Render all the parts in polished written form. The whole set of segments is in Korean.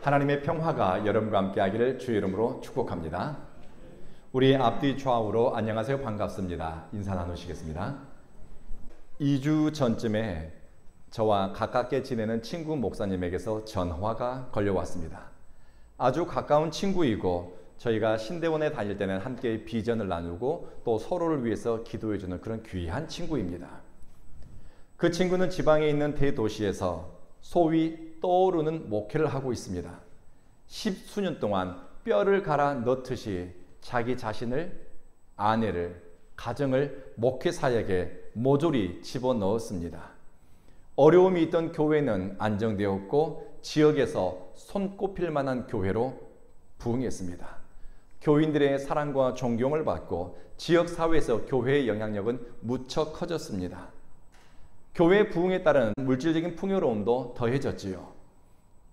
하나님의 평화가 여러분과 함께 하기를 주의 이름으로 축복합니다. 우리 앞뒤 좌우로 안녕하세요, 반갑습니다. 인사 나누시겠습니다. 2주 전쯤에 저와 가깝게 지내는 친구 목사님에게서 전화가 걸려왔습니다. 아주 가까운 친구이고 저희가 신대원에 다닐 때는 함께 비전을 나누고 또 서로를 위해서 기도해주는 그런 귀한 친구입니다. 그 친구는 지방에 있는 대도시에서 소위 떠오르는 목회를 하고 있습니다. 10수년 동안 뼈를 갈아 넣듯이 자기 자신을, 아내를, 가정을 목회 사역에 모조리 집어넣었습니다. 어려움이 있던 교회는 안정되었고 지역에서 손꼽힐 만한 교회로 부흥했습니다. 교인들의 사랑과 존경을 받고 지역사회에서 교회의 영향력은 무척 커졌습니다. 교회 부흥에 따른 물질적인 풍요로움도 더해졌지요.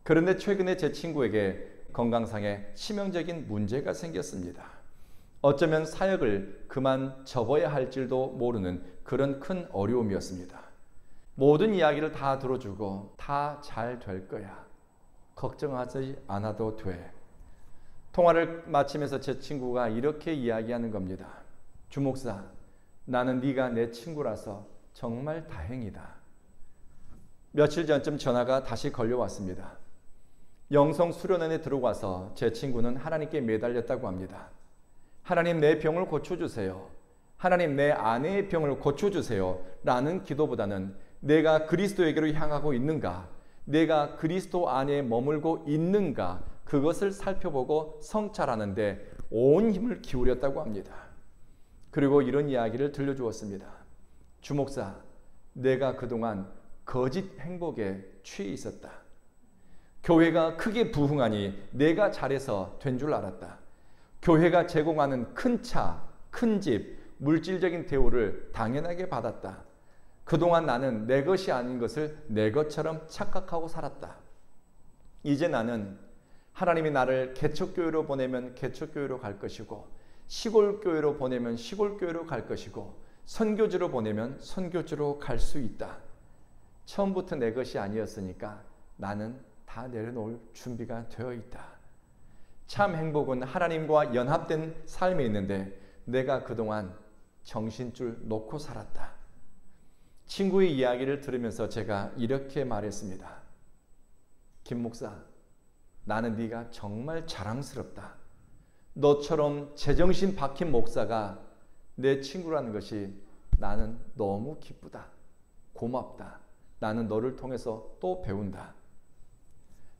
그런데 최근에 제 친구에게 건강상의 치명적인 문제가 생겼습니다. 어쩌면 사역을 그만 접어야 할 줄도 모르는 그런 큰 어려움이었습니다. 모든 이야기를 다 들어주고 다 잘 될 거야. 걱정하지 않아도 돼. 통화를 마치면서 제 친구가 이렇게 이야기하는 겁니다. 주목사, 나는 네가 내 친구라서 정말 다행이다. 며칠 전쯤 전화가 다시 걸려왔습니다. 영성 수련원에 들어와서 제 친구는 하나님께 매달렸다고 합니다. 하나님, 내 병을 고쳐주세요. 하나님, 내 아내의 병을 고쳐주세요. 라는 기도보다는 내가 그리스도에게로 향하고 있는가, 내가 그리스도 안에 머물고 있는가, 그것을 살펴보고 성찰하는데 온 힘을 기울였다고 합니다. 그리고 이런 이야기를 들려주었습니다. 주목사, 내가 그동안 거짓 행복에 취해 있었다. 교회가 크게 부흥하니 내가 잘해서 된 줄 알았다. 교회가 제공하는 큰 차, 큰 집, 물질적인 대우를 당연하게 받았다. 그동안 나는 내 것이 아닌 것을 내 것처럼 착각하고 살았다. 이제 나는 하나님이 나를 개척교회로 보내면 개척교회로 갈 것이고, 시골교회로 보내면 시골교회로 갈 것이고, 선교지로 보내면 선교지로 갈 수 있다. 처음부터 내 것이 아니었으니까 나는 다 내려놓을 준비가 되어 있다. 참 행복은 하나님과 연합된 삶에 있는데 내가 그동안 정신줄 놓고 살았다. 친구의 이야기를 들으면서 제가 이렇게 말했습니다. 김 목사, 나는 네가 정말 자랑스럽다. 너처럼 제정신 박힌 목사가 내 친구라는 것이 나는 너무 기쁘다. 고맙다. 나는 너를 통해서 또 배운다.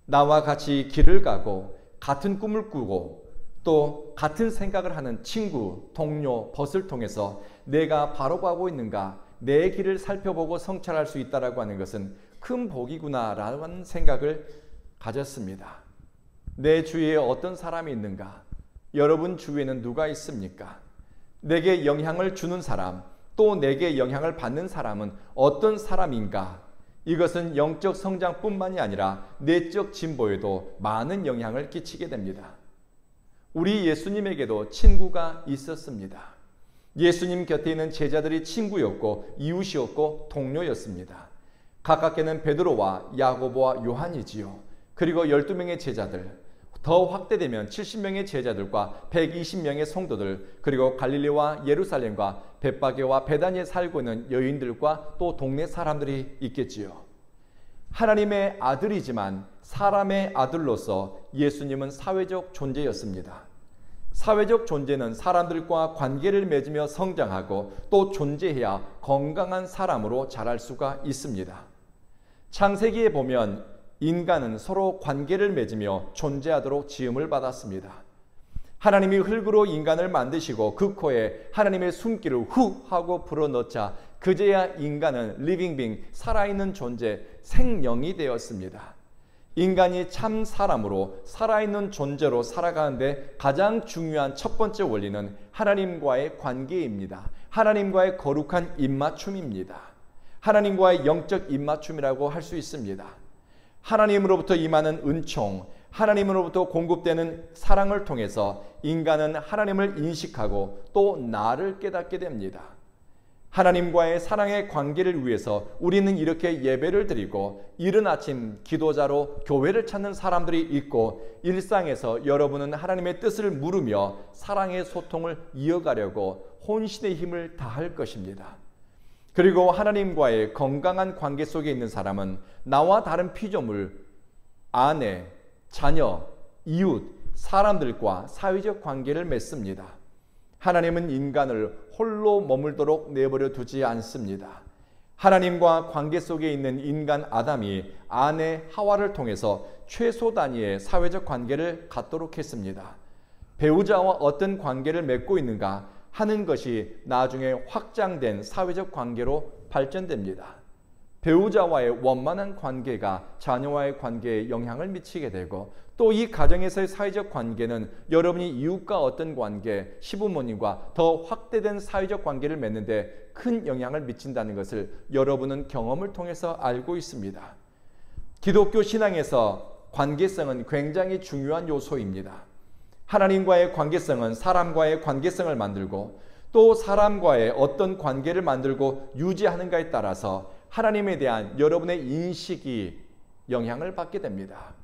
나와 같이 길을 가고 같은 꿈을 꾸고 또 같은 생각을 하는 친구, 동료, 벗을 통해서 내가 바로 가고 있는가, 내 길을 살펴보고 성찰할 수 있다라고 하는 것은 큰 복이구나라는 생각을 가졌습니다. 내 주위에 어떤 사람이 있는가? 여러분 주위에는 누가 있습니까? 내게 영향을 주는 사람, 또 내게 영향을 받는 사람은 어떤 사람인가? 이것은 영적 성장뿐만이 아니라 내적 진보에도 많은 영향을 끼치게 됩니다. 우리 예수님에게도 친구가 있었습니다. 예수님 곁에 있는 제자들이 친구였고 이웃이었고 동료였습니다. 가깝게는 베드로와 야고보와 요한이지요. 그리고 12명의 제자들, 더 확대되면 70명의 제자들과 120명의 성도들, 그리고 갈릴리와 예루살렘과 벳바게와 베다니에 살고 있는 여인들과 또 동네 사람들이 있겠지요. 하나님의 아들이지만 사람의 아들로서 예수님은 사회적 존재였습니다. 사회적 존재는 사람들과 관계를 맺으며 성장하고 또 존재해야 건강한 사람으로 자랄 수가 있습니다. 창세기에 보면 인간은 서로 관계를 맺으며 존재하도록 지음을 받았습니다. 하나님이 흙으로 인간을 만드시고 그 코에 하나님의 숨기를 후 하고 불어넣자 그제야 인간은 리빙 빙, 살아있는 존재, 생명이 되었습니다. 인간이 참 사람으로 살아있는 존재로 살아가는데 가장 중요한 첫 번째 원리는 하나님과의 관계입니다. 하나님과의 거룩한 입맞춤입니다. 하나님과의 영적 입맞춤이라고 할 수 있습니다. 하나님으로부터 임하는 은총, 하나님으로부터 공급되는 사랑을 통해서 인간은 하나님을 인식하고 또 나를 깨닫게 됩니다. 하나님과의 사랑의 관계를 위해서 우리는 이렇게 예배를 드리고 이른 아침 기도자로 교회를 찾는 사람들이 있고 일상에서 여러분은 하나님의 뜻을 물으며 사랑의 소통을 이어가려고 혼신의 힘을 다할 것입니다. 그리고 하나님과의 건강한 관계 속에 있는 사람은 나와 다른 피조물, 아내, 자녀, 이웃, 사람들과 사회적 관계를 맺습니다. 하나님은 인간을 홀로 머물도록 내버려 두지 않습니다. 하나님과 관계 속에 있는 인간 아담이 아내 하와를 통해서 최소 단위의 사회적 관계를 갖도록 했습니다. 배우자와 어떤 관계를 맺고 있는가 하는 것이 나중에 확장된 사회적 관계로 발전됩니다. 배우자와의 원만한 관계가 자녀와의 관계에 영향을 미치게 되고 또 이 가정에서의 사회적 관계는 여러분이 이웃과 어떤 관계, 시부모님과 더 확대된 사회적 관계를 맺는데 큰 영향을 미친다는 것을 여러분은 경험을 통해서 알고 있습니다. 기독교 신앙에서 관계성은 굉장히 중요한 요소입니다. 하나님과의 관계성은 사람과의 관계성을 만들고 또 사람과의 어떤 관계를 만들고 유지하는가에 따라서 하나님에 대한 여러분의 인식이 영향을 받게 됩니다.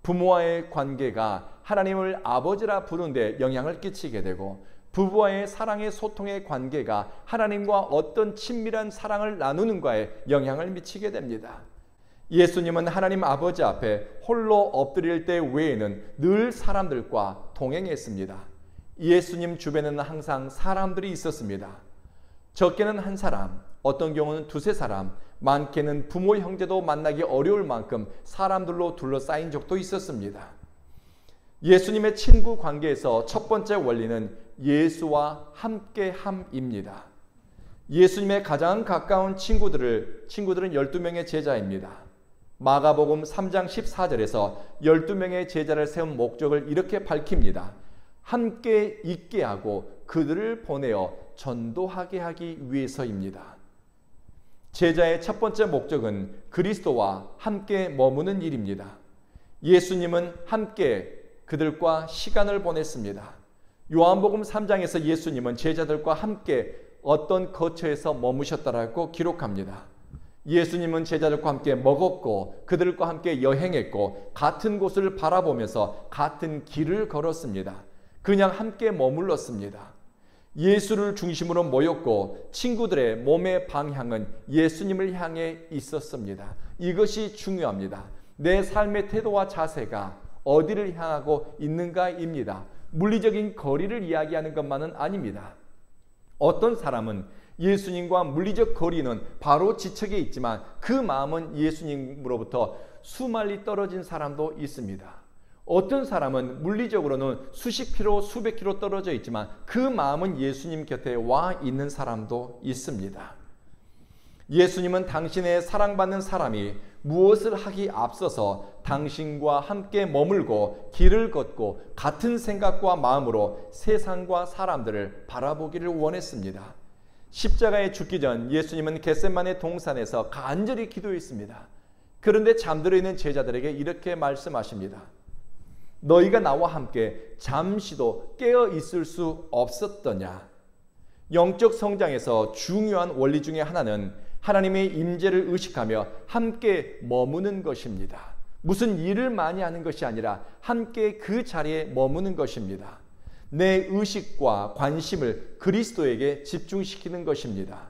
부모와의 관계가 하나님을 아버지라 부르는데 영향을 끼치게 되고 부부와의 사랑의 소통의 관계가 하나님과 어떤 친밀한 사랑을 나누는가에 영향을 미치게 됩니다. 예수님은 하나님 아버지 앞에 홀로 엎드릴 때 외에는 늘 사람들과 동행했습니다. 예수님 주변에는 항상 사람들이 있었습니다. 적게는 한 사람, 어떤 경우는 두세 사람, 많게는 부모 형제도 만나기 어려울 만큼 사람들로 둘러싸인 적도 있었습니다. 예수님의 친구 관계에서 첫 번째 원리는 예수와 함께함입니다. 예수님의 가장 가까운 친구들은 12명의 제자입니다. 마가복음 3장 14절에서 12명의 제자를 세운 목적을 이렇게 밝힙니다. 함께 있게 하고 그들을 보내어 전도하게 하기 위해서입니다. 제자의 첫 번째 목적은 그리스도와 함께 머무는 일입니다. 예수님은 함께 그들과 시간을 보냈습니다. 요한복음 3장에서 예수님은 제자들과 함께 어떤 거처에서 머무셨다라고 기록합니다. 예수님은 제자들과 함께 먹었고 그들과 함께 여행했고 같은 곳을 바라보면서 같은 길을 걸었습니다. 그냥 함께 머물렀습니다. 예수를 중심으로 모였고 친구들의 몸의 방향은 예수님을 향해 있었습니다. 이것이 중요합니다. 내 삶의 태도와 자세가 어디를 향하고 있는가입니다. 물리적인 거리를 이야기하는 것만은 아닙니다. 어떤 사람은 예수님과 물리적 거리는 바로 지척에 있지만 그 마음은 예수님으로부터 수만리 떨어진 사람도 있습니다. 어떤 사람은 물리적으로는 수십 킬로, 수백 킬로 떨어져 있지만 그 마음은 예수님 곁에 와 있는 사람도 있습니다. 예수님은 당신의 사랑받는 사람이 무엇을 하기 앞서서 당신과 함께 머물고 길을 걷고 같은 생각과 마음으로 세상과 사람들을 바라보기를 원했습니다. 십자가에 죽기 전 예수님은 겟세마네 동산에서 간절히 기도했습니다. 그런데 잠들어 있는 제자들에게 이렇게 말씀하십니다. 너희가 나와 함께 잠시도 깨어 있을 수 없었더냐? 영적 성장에서 중요한 원리 중에 하나는 하나님의 임재를 의식하며 함께 머무는 것입니다. 무슨 일을 많이 하는 것이 아니라 함께 그 자리에 머무는 것입니다. 내 의식과 관심을 그리스도에게 집중시키는 것입니다.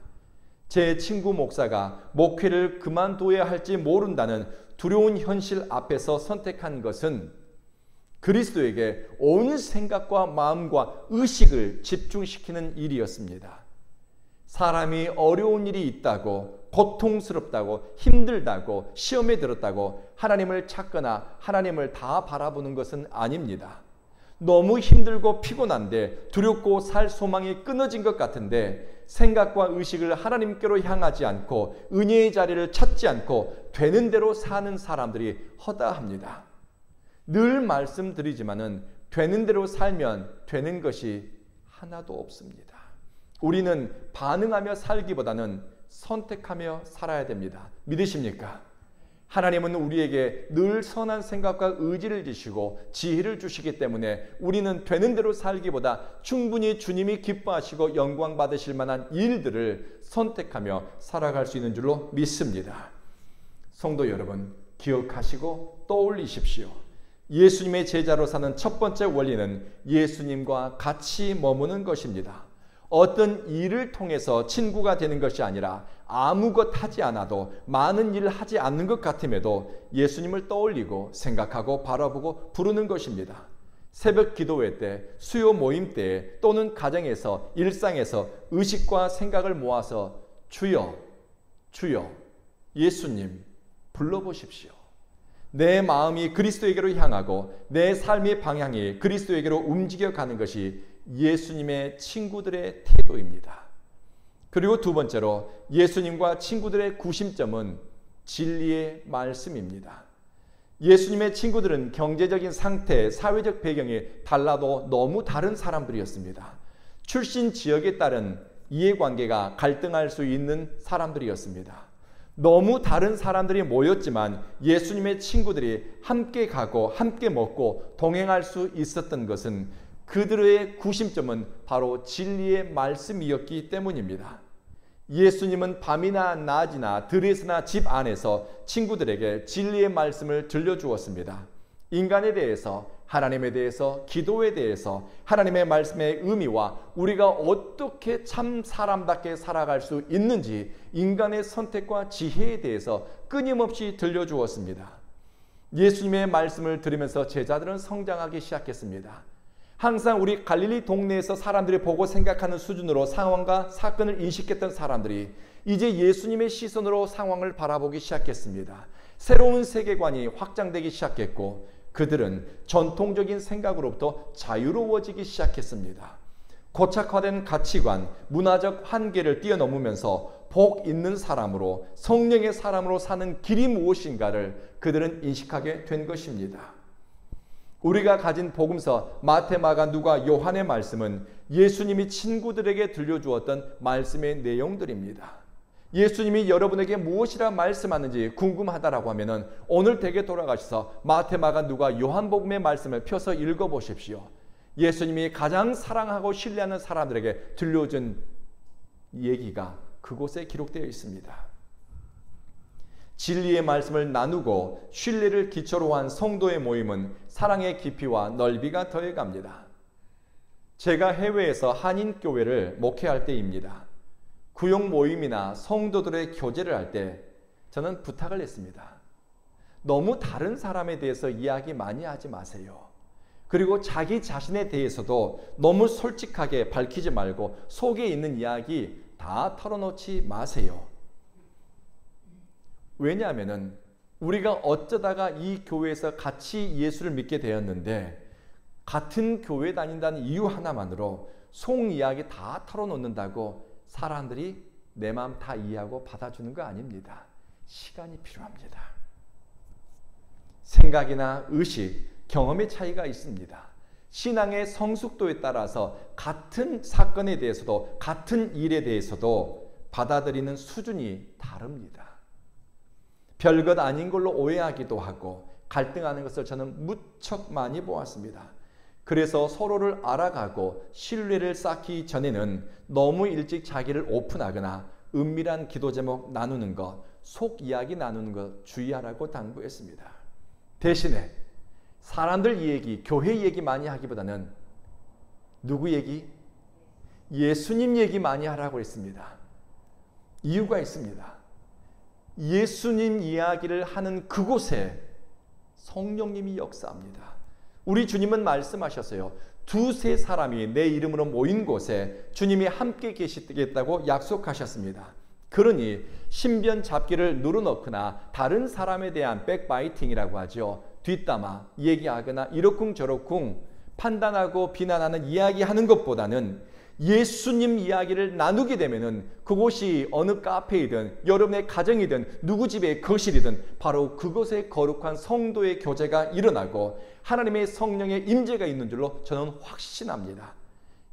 제 친구 목사가 목회를 그만둬야 할지 모른다는 두려운 현실 앞에서 선택한 것은 그리스도에게 온 생각과 마음과 의식을 집중시키는 일이었습니다. 사람이 어려운 일이 있다고, 고통스럽다고, 힘들다고, 시험에 들었다고 하나님을 찾거나 하나님을 다 바라보는 것은 아닙니다. 너무 힘들고 피곤한데 두렵고 살 소망이 끊어진 것 같은데 생각과 의식을 하나님께로 향하지 않고 은혜의 자리를 찾지 않고 되는 대로 사는 사람들이 허다합니다. 늘 말씀드리지만은 되는 대로 살면 되는 것이 하나도 없습니다. 우리는 반응하며 살기보다는 선택하며 살아야 됩니다. 믿으십니까? 하나님은 우리에게 늘 선한 생각과 의지를 주시고 지혜를 주시기 때문에 우리는 되는 대로 살기보다 충분히 주님이 기뻐하시고 영광 받으실 만한 일들을 선택하며 살아갈 수 있는 줄로 믿습니다. 성도 여러분, 기억하시고 떠올리십시오. 예수님의 제자로 사는 첫 번째 원리는 예수님과 같이 머무는 것입니다. 어떤 일을 통해서 친구가 되는 것이 아니라 아무것 하지 않아도 많은 일을 하지 않는 것 같음에도 예수님을 떠올리고 생각하고 바라보고 부르는 것입니다. 새벽 기도회 때, 수요 모임 때 또는 가정에서 일상에서 의식과 생각을 모아서 주여, 주여, 예수님 불러보십시오. 내 마음이 그리스도에게로 향하고 내 삶의 방향이 그리스도에게로 움직여가는 것이 예수님의 친구들의 태도입니다. 그리고 두 번째로 예수님과 친구들의 구심점은 진리의 말씀입니다. 예수님의 친구들은 경제적인 상태, 사회적 배경이 달라도 너무 다른 사람들이었습니다. 출신 지역에 따른 이해관계가 갈등할 수 있는 사람들이었습니다. 너무 다른 사람들이 모였지만 예수님의 친구들이 함께 가고 함께 먹고 동행할 수 있었던 것은 그들의 구심점은 바로 진리의 말씀이었기 때문입니다. 예수님은 밤이나 낮이나 들에서나 집 안에서 친구들에게 진리의 말씀을 들려주었습니다. 인간에 대해서, 하나님에 대해서, 기도에 대해서, 하나님의 말씀의 의미와 우리가 어떻게 참 사람답게 살아갈 수 있는지 인간의 선택과 지혜에 대해서 끊임없이 들려주었습니다. 예수님의 말씀을 들으면서 제자들은 성장하기 시작했습니다. 항상 우리 갈릴리 동네에서 사람들이 보고 생각하는 수준으로 상황과 사건을 인식했던 사람들이 이제 예수님의 시선으로 상황을 바라보기 시작했습니다. 새로운 세계관이 확장되기 시작했고 그들은 전통적인 생각으로부터 자유로워지기 시작했습니다. 고착화된 가치관, 문화적 한계를 뛰어넘으면서 복 있는 사람으로, 성령의 사람으로 사는 길이 무엇인가를 그들은 인식하게 된 것입니다. 우리가 가진 복음서 마태, 마가, 누가, 요한의 말씀은 예수님이 친구들에게 들려주었던 말씀의 내용들입니다. 예수님이 여러분에게 무엇이라 말씀하는지 궁금하다라고 하면은 오늘 댁에 돌아가셔서 마태, 마가, 누가, 요한복음의 말씀을 펴서 읽어보십시오. 예수님이 가장 사랑하고 신뢰하는 사람들에게 들려준 얘기가 그곳에 기록되어 있습니다. 진리의 말씀을 나누고 신뢰를 기초로 한 성도의 모임은 사랑의 깊이와 넓이가 더해갑니다. 제가 해외에서 한인교회를 목회할 때입니다. 구역 모임이나 성도들의 교제를 할 때 저는 부탁을 했습니다. 너무 다른 사람에 대해서 이야기 많이 하지 마세요. 그리고 자기 자신에 대해서도 너무 솔직하게 밝히지 말고 속에 있는 이야기 다 털어놓지 마세요. 왜냐하면 우리가 어쩌다가 이 교회에서 같이 예수를 믿게 되었는데 같은 교회 다닌다는 이유 하나만으로 속 이야기 다 털어놓는다고 사람들이 내 마음 다 이해하고 받아주는 거 아닙니다. 시간이 필요합니다. 생각이나 의식, 경험의 차이가 있습니다. 신앙의 성숙도에 따라서 같은 사건에 대해서도 같은 일에 대해서도 받아들이는 수준이 다릅니다. 별것 아닌 걸로 오해하기도 하고 갈등하는 것을 저는 무척 많이 보았습니다. 그래서 서로를 알아가고 신뢰를 쌓기 전에는 너무 일찍 자기를 오픈하거나 은밀한 기도 제목 나누는 것, 속 이야기 나누는 것 주의하라고 당부했습니다. 대신에 사람들 얘기, 교회 얘기 많이 하기보다는 누구 얘기? 예수님 얘기 많이 하라고 했습니다. 이유가 있습니다. 예수님 이야기를 하는 그곳에 성령님이 역사합니다. 우리 주님은 말씀하셨어요. 두세 사람이 내 이름으로 모인 곳에 주님이 함께 계시겠다고 약속하셨습니다. 그러니 신변 잡기를 누르놓거나 다른 사람에 대한 백바이팅이라고 하죠. 뒷담화 얘기하거나 이러쿵저러쿵 판단하고 비난하는 이야기하는 것보다는 예수님 이야기를 나누게 되면은 그곳이 어느 카페이든 여러분의 가정이든 누구 집의 거실이든 바로 그곳에 거룩한 성도의 교제가 일어나고 하나님의 성령의 임재가 있는 줄로 저는 확신합니다.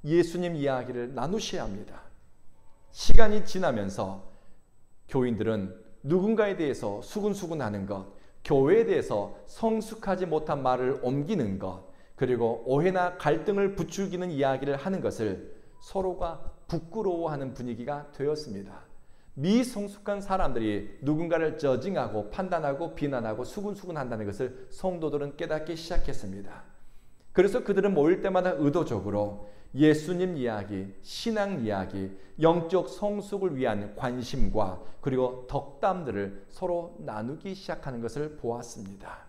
예수님 이야기를 나누셔야 합니다. 시간이 지나면서 교인들은 누군가에 대해서 수군수군하는 것, 교회에 대해서 성숙하지 못한 말을 옮기는 것, 그리고 오해나 갈등을 부추기는 이야기를 하는 것을 서로가 부끄러워하는 분위기가 되었습니다. 미성숙한 사람들이 누군가를 저징하고 판단하고 비난하고 수군수군한다는 것을 성도들은 깨닫기 시작했습니다. 그래서 그들은 모일 때마다 의도적으로 예수님 이야기, 신앙 이야기, 영적 성숙을 위한 관심과 그리고 덕담들을 서로 나누기 시작하는 것을 보았습니다.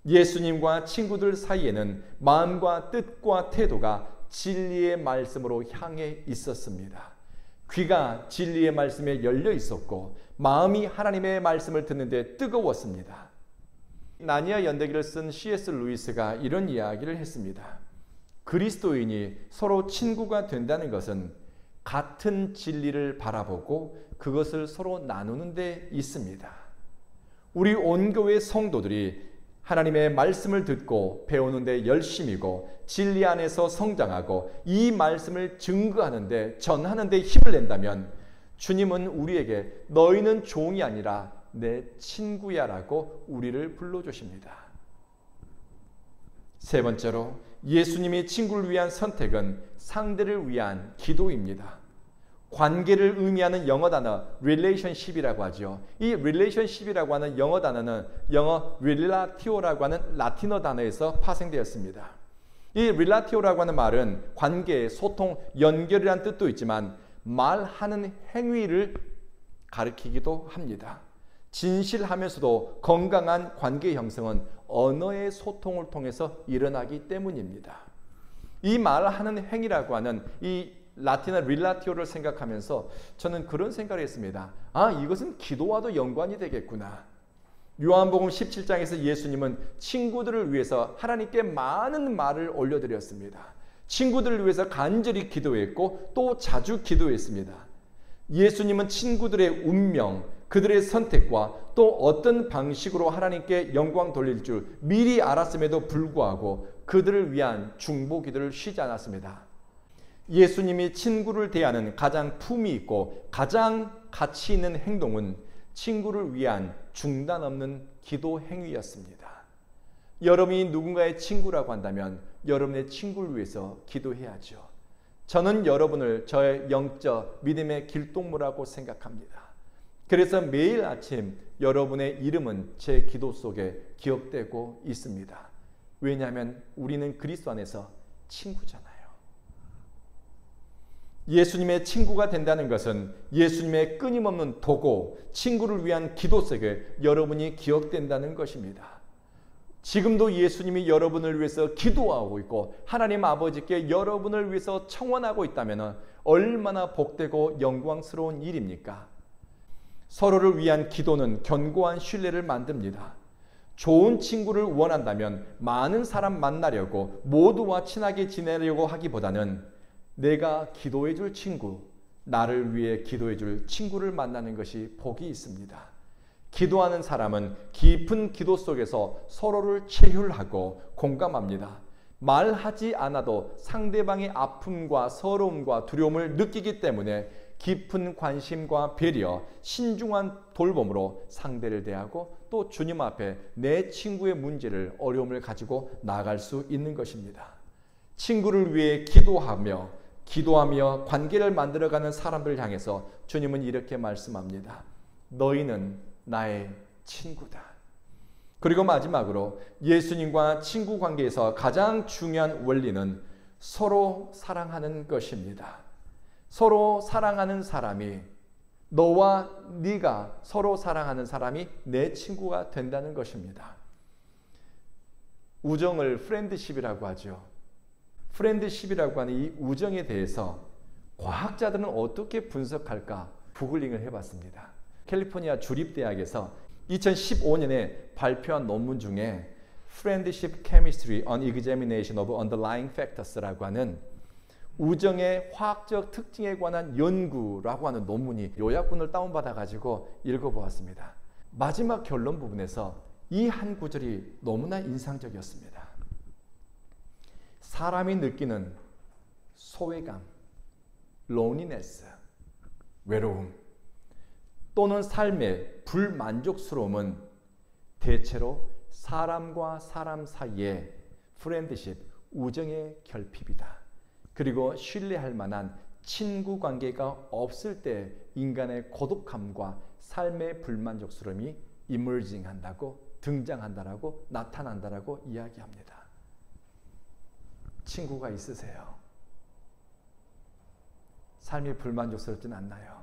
예수님과 친구들 사이에는 마음과 뜻과 태도가 진리의 말씀으로 향해 있었습니다. 귀가 진리의 말씀에 열려 있었고 마음이 하나님의 말씀을 듣는데 뜨거웠습니다. 나니아 연대기를 쓴 C.S. 루이스가 이런 이야기를 했습니다. 그리스도인이 서로 친구가 된다는 것은 같은 진리를 바라보고 그것을 서로 나누는 데 있습니다. 우리 온교회 성도들이 하나님의 말씀을 듣고 배우는 데 열심이고 진리 안에서 성장하고 이 말씀을 증거하는 데 전하는 데 힘을 낸다면 주님은 우리에게 너희는 종이 아니라 내 친구야 라고 우리를 불러주십니다. 세 번째로 예수님이 친구를 위한 선택은 상대를 위한 기도입니다. 관계를 의미하는 영어 단어 relationship이라고 하죠. 이 relationship이라고 하는 영어 단어는 영어 relatio라고 하는 라틴어 단어에서 파생되었습니다. 이 relatio라고 하는 말은 관계, 소통, 연결이라는 뜻도 있지만 말하는 행위를 가리키기도 합니다. 진실하면서도 건강한 관계 형성은 언어의 소통을 통해서 일어나기 때문입니다. 이 말하는 행위라고 하는 이 라틴어 릴라티오를 생각하면서 저는 그런 생각을 했습니다. 이것은 기도와도 연관이 되겠구나. 요한복음 17장에서 예수님은 친구들을 위해서 하나님께 많은 말을 올려드렸습니다. 친구들을 위해서 간절히 기도했고 또 자주 기도했습니다. 예수님은 친구들의 운명, 그들의 선택과 또 어떤 방식으로 하나님께 영광 돌릴 줄 미리 알았음에도 불구하고 그들을 위한 중보 기도를 쉬지 않았습니다. 예수님이 친구를 대하는 가장 품위 있고 가장 가치 있는 행동은 친구를 위한 중단 없는 기도 행위였습니다. 여러분이 누군가의 친구라고 한다면 여러분의 친구를 위해서 기도해야죠. 저는 여러분을 저의 영적 믿음의 길동무라고 생각합니다. 그래서 매일 아침 여러분의 이름은 제 기도 속에 기억되고 있습니다. 왜냐하면 우리는 그리스도 안에서 친구잖아요. 예수님의 친구가 된다는 것은 예수님의 끊임없는 도고, 친구를 위한 기도 속에 여러분이 기억된다는 것입니다. 지금도 예수님이 여러분을 위해서 기도하고 있고 하나님 아버지께 여러분을 위해서 청원하고 있다면 얼마나 복되고 영광스러운 일입니까? 서로를 위한 기도는 견고한 신뢰를 만듭니다. 좋은 친구를 원한다면 많은 사람 만나려고 모두와 친하게 지내려고 하기보다는 내가 기도해 줄 친구, 나를 위해 기도해 줄 친구를 만나는 것이 복이 있습니다. 기도하는 사람은 깊은 기도 속에서 서로를 체휼하고 공감합니다. 말하지 않아도 상대방의 아픔과 서러움과 두려움을 느끼기 때문에 깊은 관심과 배려, 신중한 돌봄으로 상대를 대하고 또 주님 앞에 내 친구의 문제를, 어려움을 가지고 나아갈 수 있는 것입니다. 친구를 위해 기도하며 관계를 만들어가는 사람들을 향해서 주님은 이렇게 말씀합니다. 너희는 나의 친구다. 그리고 마지막으로 예수님과 친구 관계에서 가장 중요한 원리는 서로 사랑하는 것입니다. 서로 사랑하는 사람이, 너와 네가 서로 사랑하는 사람이 내 친구가 된다는 것입니다. 우정을 프렌드십이라고 하죠. 프렌드십이라고 하는 이 우정에 대해서 과학자들은 어떻게 분석할까 구글링을 해봤습니다. 캘리포니아 주립대학에서 2015년에 발표한 논문 중에 Friendship Chemistry on Examination of Underlying Factors라고 하는 우정의 화학적 특징에 관한 연구라고 하는 논문이 요약본을 다운받아가지고 읽어보았습니다. 마지막 결론 부분에서 이 한 구절이 너무나 인상적이었습니다. 사람이 느끼는 소외감, loneliness, 외로움 또는 삶의 불만족스러움은 대체로 사람과 사람 사이의 프렌드십, 우정의 결핍이다. 그리고 신뢰할 만한 친구 관계가 없을 때 인간의 고독함과 삶의 불만족스러움이 이머징한다고, 등장한다라고, 나타난다라고 이야기합니다. 친구가 있으세요? 삶이 불만족스럽진 않나요?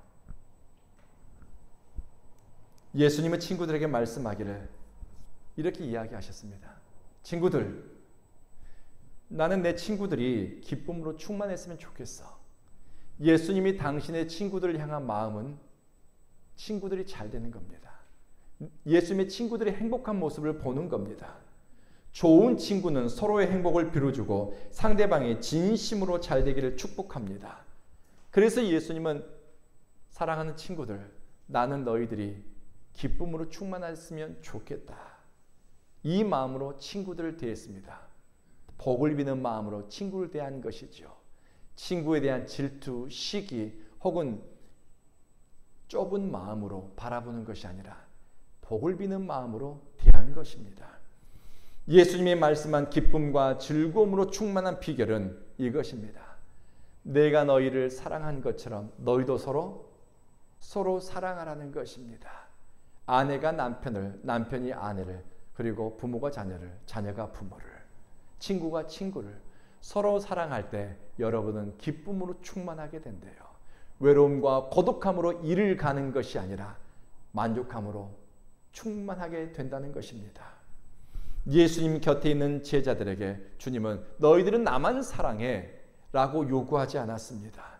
예수님은 친구들에게 말씀하기를 이렇게 이야기하셨습니다. 친구들, 나는 내 친구들이 기쁨으로 충만했으면 좋겠어. 예수님이 당신의 친구들을 향한 마음은 친구들이 잘 되는 겁니다. 예수님의 친구들의 행복한 모습을 보는 겁니다. 좋은 친구는 서로의 행복을 빌어주고 상대방이 진심으로 잘 되기를 축복합니다. 그래서 예수님은 사랑하는 친구들, 나는 너희들이 기쁨으로 충만했으면 좋겠다. 이 마음으로 친구들을 대했습니다. 복을 비는 마음으로 친구를 대한 것이죠. 친구에 대한 질투, 시기 혹은 좁은 마음으로 바라보는 것이 아니라 복을 비는 마음으로 대한 것입니다. 예수님이 말씀한 기쁨과 즐거움으로 충만한 비결은 이것입니다. 내가 너희를 사랑한 것처럼 너희도 서로 사랑하라는 것입니다. 아내가 남편을, 남편이 아내를, 그리고 부모가 자녀를, 자녀가 부모를, 친구가 친구를 서로 사랑할 때 여러분은 기쁨으로 충만하게 된대요. 외로움과 고독함으로 일을 가는 것이 아니라 만족함으로 충만하게 된다는 것입니다. 예수님 곁에 있는 제자들에게 주님은 너희들은 나만 사랑해 라고 요구하지 않았습니다.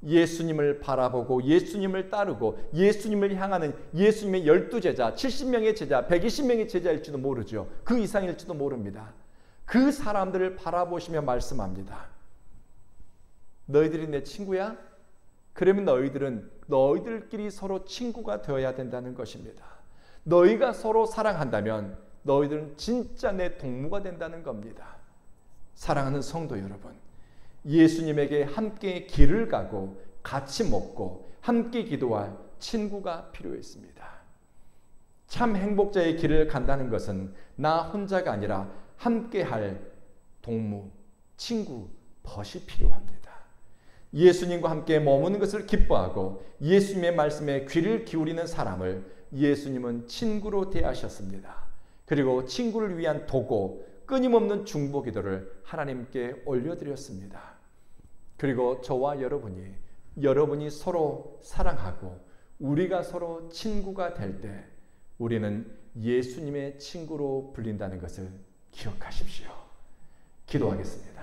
예수님을 바라보고 예수님을 따르고 예수님을 향하는 예수님의 12제자, 70명의 제자, 120명의 제자일지도 모르죠. 그 이상일지도 모릅니다. 그 사람들을 바라보시며 말씀합니다. 너희들이 내 친구야? 그러면 너희들은 너희들끼리 서로 친구가 되어야 된다는 것입니다. 너희가 서로 사랑한다면 너희들은 진짜 내 동무가 된다는 겁니다. 사랑하는 성도 여러분, 예수님에게 함께 길을 가고 같이 먹고 함께 기도할 친구가 필요했습니다. 참 행복자의 길을 간다는 것은 나 혼자가 아니라 함께할 동무, 친구, 벗이 필요합니다. 예수님과 함께 머무는 것을 기뻐하고 예수님의 말씀에 귀를 기울이는 사람을 예수님은 친구로 대하셨습니다. 그리고 친구를 위한 도고, 끊임없는 중보 기도를 하나님께 올려드렸습니다. 그리고 저와 여러분이 서로 사랑하고 우리가 서로 친구가 될 때 우리는 예수님의 친구로 불린다는 것을 기억하십시오. 기도하겠습니다.